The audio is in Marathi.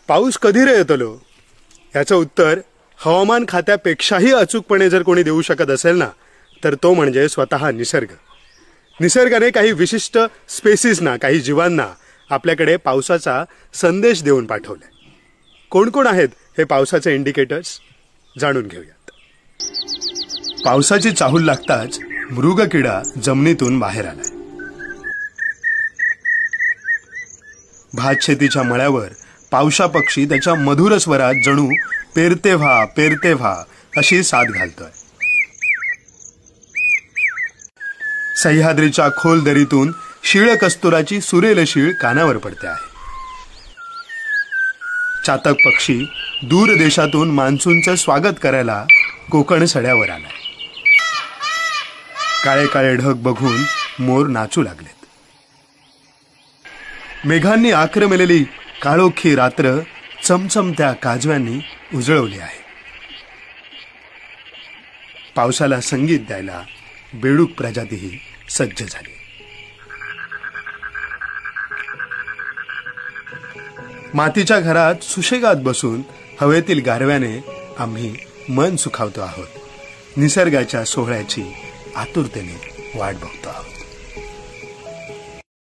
पाऊस कधी रे येतलो याचं उत्तर हवामान खात्यापेक्षाही अचूकपणे जर कोणी देऊ शकत असेल ना तर तो म्हणजे स्वतः निसर्ग. निसर्गाने काही विशिष्ट स्पेसीजना, काही जीवांना आपल्याकडे पावसाचा संदेश देऊन पाठवलाय. कोण कोण आहेत हे पावसाचे इंडिकेटर्स जाणून घेऊयात. पावसाची चाहूल लागताच मृगकिडा जमिनीतून बाहेर आलाय. भात शेतीच्या मळ्यावर पावसा पक्षी त्याच्या मधुर स्वरात जणू पेरते व्हा पेरते व्हा अशी साद घालतोय. सह्याद्रीच्या खोल दरीतून शीळ कस्तुराची सुरेल शीळ कानावर पडते आहे. चातक पक्षी दूर देशातून मान्सूनचं स्वागत करायला कोकण सड्यावर आलाय. काळे काळे ढग बघून मोर नाचू लागलेत. मेघांनी आक्रमलेली काळोखी रात्र चमचमत्या काजव्यांनी उजळवली आहे. पावसाला संगीत द्यायला बेडूक प्रजातीही सज्ज झाली. मातीच्या घरात सुशेगात बसून हवेतील गारव्याने आम्ही मन सुखावतो आहोत. निसर्गाच्या सोहळ्याची आतुरतेने वाट बघतो आहोत.